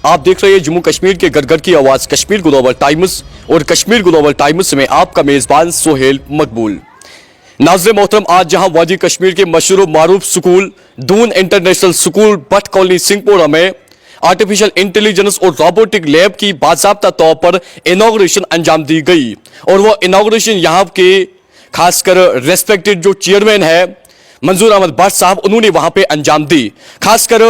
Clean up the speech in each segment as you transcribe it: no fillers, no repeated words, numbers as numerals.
आप देख रहे हैं जम्मू कश्मीर के घर घर की आवाज कश्मीर ग्लोबल टाइम्स और कश्मीर ग्लोबल टाइम्स में आपका मेजबान सोहेल मकबूल। नाज़रीन मोहतरम, आज जहां वादी कश्मीर के मशहूर मारूफ school Doon international school Bhatt colony Singhpora में आर्टिफिशियल इंटेलिजेंस और रोबोटिक लैब की बाज़ाब्ता तौर पर इनॉग्रेशन अंजाम दी गई और वो इनॉग्रेशन यहाँ के खासकर रेस्पेक्टेड जो चेयरमैन है मंजूर अहमद भट्ट साहब, उन्होंने वहां पे अंजाम दी। खासकर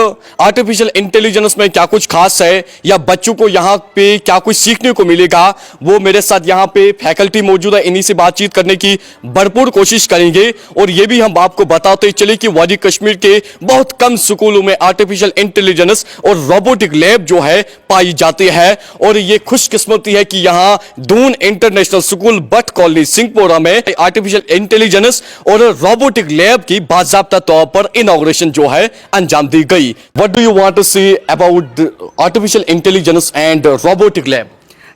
आर्टिफिशियल इंटेलिजेंस में क्या कुछ खास है या बच्चों को यहाँ पे क्या कुछ सीखने को मिलेगा, वो मेरे साथ यहाँ पे फैकल्टी मौजूद है, इन्हीं से बातचीत करने की भरपूर कोशिश करेंगे। और ये भी हम आपको बताते चले कि वादी कश्मीर के बहुत कम स्कूलों में आर्टिफिशियल इंटेलिजेंस और रोबोटिक लैब जो है पाई जाती है और ये खुशकिस्मती है कि यहाँ Doon international school Bhatt colony Singhpora में आर्टिफिशियल इंटेलिजेंस और रोबोटिक लैब की बाज़ाब्ता तौर पर इनॉग्रेशन जो है अंजाम दी गई। What do you want to say about artificial intelligence and robotic lab?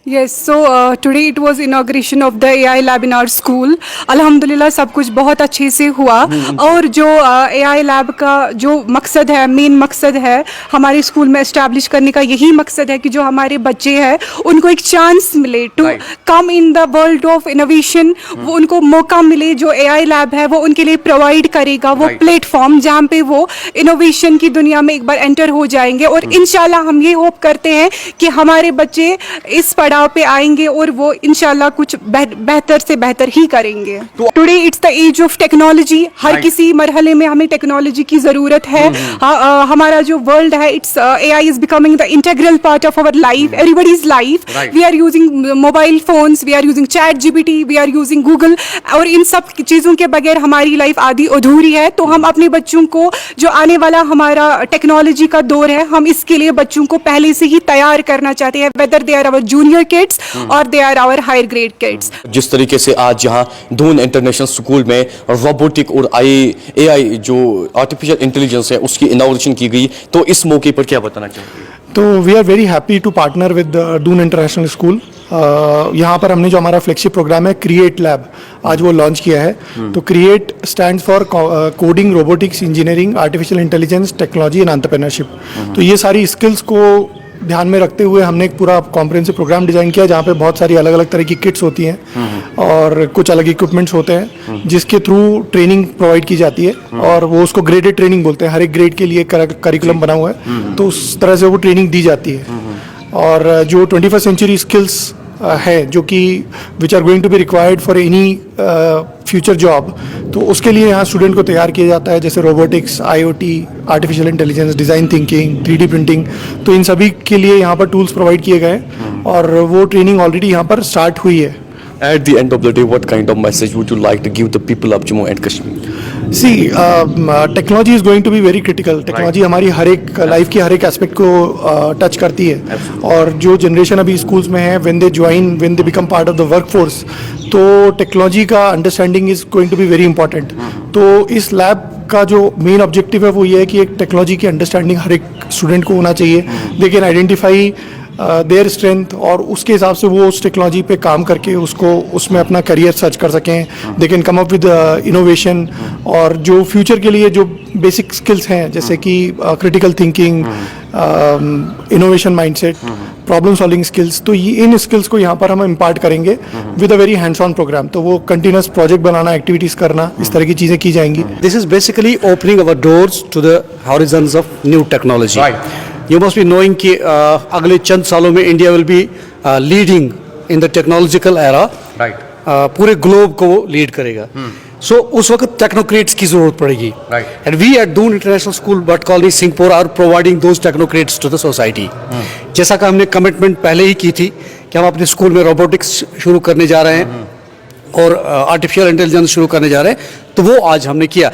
Yes, so today it was inauguration of the AI lab in our school. अल्हम्दुलिल्लाह सब कुछ बहुत अच्छे से हुआ और जो AI lab का जो मकसद है, मेन मकसद है हमारे स्कूल में इस्टेब्लिश करने का, यही मकसद है कि जो हमारे बच्चे हैं उनको एक चांस मिले to come in the world of innovation. वो उनको मौका मिले, जो AI lab है वो उनके लिए प्रोवाइड करेगा वो प्लेटफॉर्म जहाँ पे वो इनोवेशन की दुनिया में एक बार एंटर हो जाएंगे और इंशाल्लाह हम ये होप करते हैं कि हमारे बच्चे इस पड़ाव पे आएंगे और वो इंशाल्लाह कुछ बेहतर से बेहतर ही करेंगे। Today it's the age of technology, हर किसी मरहले में हमें टेक्नोलॉजी की जरूरत है। हमारा जो वर्ल्ड है, it's AI is becoming the integral part of our life, everybody's life. We are using mobile phones, we are using ChatGPT, we are using Google, और इन सब चीजों के बगैर हमारी लाइफ आधी अधूरी है। तो हम अपने बच्चों को, जो आने वाला हमारा टेक्नोलॉजी का दौर है, हम इसके लिए बच्चों को पहले से ही तैयार करना चाहते हैं, whether they are our junior kids और they are our higher grade kids. जिस तरीके से आज यहाँ दून इंटरनेशनल स्कूल में रोबोटिक और AI जो आर्टिफिशियल इंटेलिजेंस है उसकी इनॉग्रेशन की गई, तो इस मौके पर क्या बताना चाहोगे? तो we are very happy to partner with Doon international school. यहाँ पर हमने जो हमारा फ्लैगशिप प्रोग्राम है क्रिएट लैब, आज वो लॉन्च किया है। तो create stands for coding, robotics, engineering, artificial intelligence, technology and entrepreneurship. तो ये सारी स्किल्स को ध्यान में रखते हुए हमने एक पूरा कॉम्प्रिहेंसिव प्रोग्राम डिजाइन किया जहाँ पे बहुत सारी अलग अलग तरह की किट्स होती हैं और कुछ अलग इक्विपमेंट्स होते हैं जिसके थ्रू ट्रेनिंग प्रोवाइड की जाती है और वो उसको ग्रेडेड ट्रेनिंग बोलते हैं। हर एक ग्रेड के लिए करिकुलम बना हुआ है, तो उस तरह से वो ट्रेनिंग दी जाती है। और जो 21st सेंचुरी स्किल्स है जो कि which are going to be required for any future job, तो उसके लिए यहाँ स्टूडेंट को तैयार किया जाता है, जैसे robotics, IoT, artificial intelligence, design thinking, 3D printing. तो इन सभी के लिए यहाँ पर टूल्स प्रोवाइड किए गए और वो ट्रेनिंग ऑलरेडी यहाँ पर स्टार्ट हुई है। At the end of the day, what kind of message would you like to give the people of Jammu and Kashmir? See, technology is going to be very critical. Technology हमारी हर एक life की हर एक aspect को touch करती है और जो generation अभी स्कूल्स में है, when they become part of the workforce, तो टेक्नोलॉजी का understanding is going to be very important. तो इस लैब का जो मेन ऑब्जेक्टिव है वो ये है कि एक टेक्नोलॉजी की अंडरस्टैंडिंग हर एक स्टूडेंट को होना चाहिए। They can identify their strength और उसके हिसाब से वो उस टेक्नोलॉजी पे काम करके उसको उसमें अपना करियर सर्च कर सकें। They can come up with innovation और जो फ्यूचर के लिए जो बेसिक स्किल्स हैं, जैसे कि critical thinking, innovation mindset, problem solving skills, तो इन स्किल्स को यहाँ पर हम इम्पार्ट करेंगे with a very hands on programme. तो वो कंटिन्यूस प्रोजेक्ट बनाना, एक्टिविटीज़ करना, इस तरह की चीज़ें की जाएंगी। This is basically opening our doors to the horizons of new technology. You must be knowing कि अगले चंद सालों में India will be leading in the technological era. पूरे ग्लोब को वो लीड करेगा। सो उस वक्त टेक्नोक्रेट्स की जरूरत पड़ेगी and we at Doon international school Bhatt colony Singhpura are providing those technocrats to the society. जैसा कि हमने कमिटमेंट पहले ही की थी कि हम अपने स्कूल में रोबोटिक्स शुरू करने जा रहे हैं और आर्टिफिशियल इंटेलिजेंस शुरू करने जा रहे हैं, तो वो आज हमने किया।